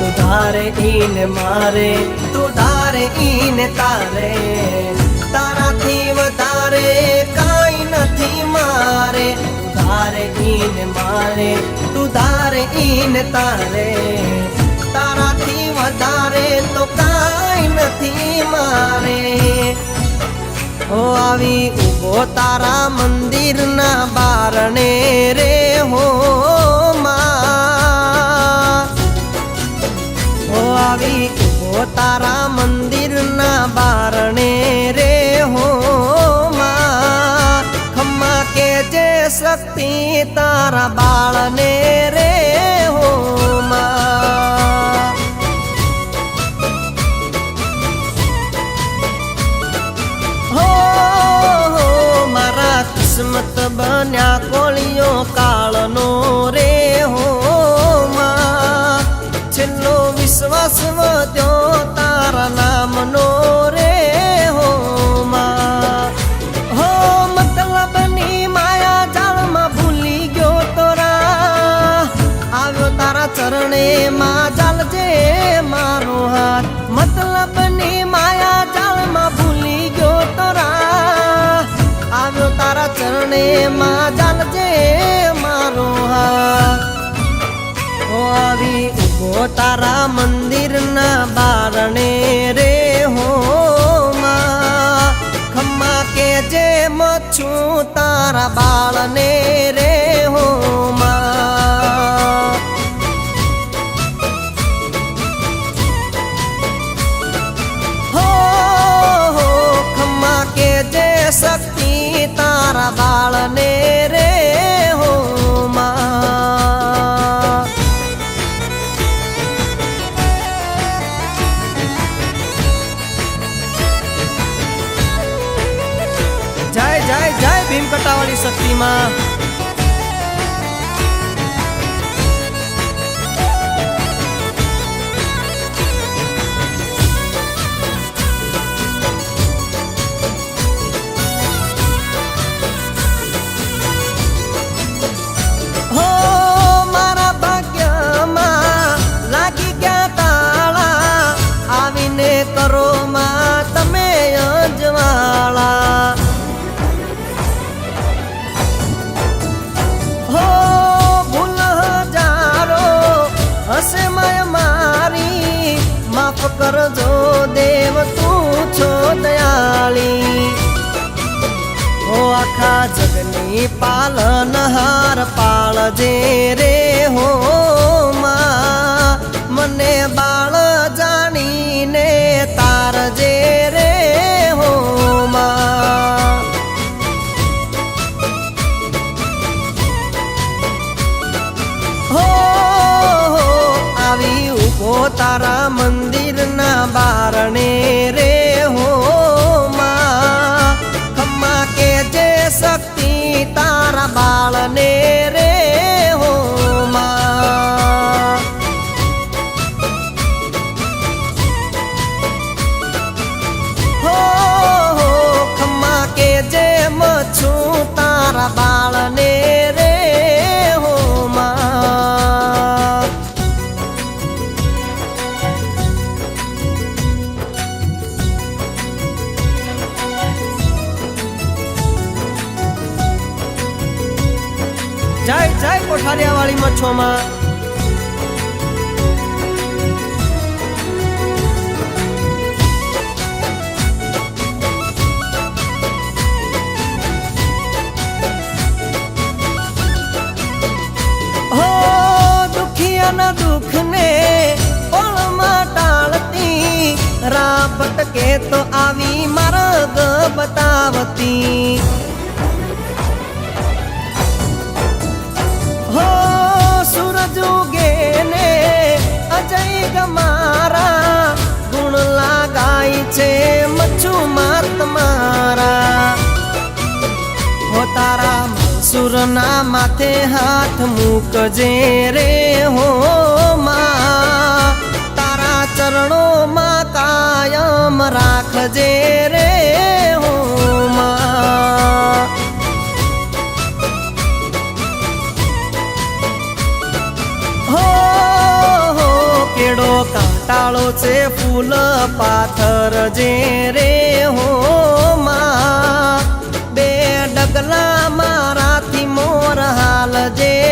તું ધારે ઈને મારે, તું ધારે ઈને તારે, તારાથી વધારે કાંઈ નથી મારે. તું ધારે ઈને મારે, તું ધારે ઈને તારે, તારાથી વધારે તો કાંઈ નથી મારે. હો આવી ઉભો તારા મંદિરના બારણે રે હો માં. હો આવી ઉભો તારા મંદિરના બારણે રે હો માં. ખમ્મા કે જે શક્તિ તારા બાળને રે હો માં. કિસ્મત બન્યા કોળિયો કાળનો રે હો માં. છેલ્લો વિશ્વાસ વધ્યો તારા નામનો રે હો માં. હો મતલબની માયા જાળમાં ભૂલી ગયો તોરા, આવ્યો તારા ચરણે માં ચાલજે મારો હાથ. મતલબની માયા જાળમાં ભૂલી ગયો તોરા, આવ્યો તારા ચરણે માં ચાલજે મારો હાથ. હો આવી ઉભો તારા મંદિરના બારણે રે હો માં. ખમ્મા કે જે મચ્છું તારા બાળને રે હો માં. હો ખમ્મા કે જે શક્તિ તારા બાળને રે હો માં. જય જય જય ભીમ કટાવાળી શક્તિ માં. કરો માં તમે અજવાળા. હો ભૂલ હજારો હશે માય મારી, માફ કરજો દેવ તું છો દયાળી. હો આખા જગની પાલનહાર પાળજે રે હો માં. મને બાળ જાણીને તારજે રે હો માં. હો આવી ઉભો તારા મંદિરના બારણે રે હો માં. ખમ્મા કે જે શક્તિ તારા બાળને રે હો માં. કે જે મચ્છું તારા બાળને રે હો માં. જય જય કોઠારિયા વાળી મચ્છો માં. દુઃખ ને પળમાં ટાળતી, રાહ ભટકે તો આવી માર્ગ બતાવતી. હો સૂરજ ઉગે ને અજય ગમારા, ગુણ લાગાય છે મચ્છુ માં તમારા. હો તારા સુરના માથે હાથ મૂકજે રે હો માં. તારા ચરણોમાં કાયમ રાખજે રે હો માં. હો કેડો કંટાળો છે ફૂલ પાથર જે રે હો માં બે ડગલા મારાથી મોર હાલ જે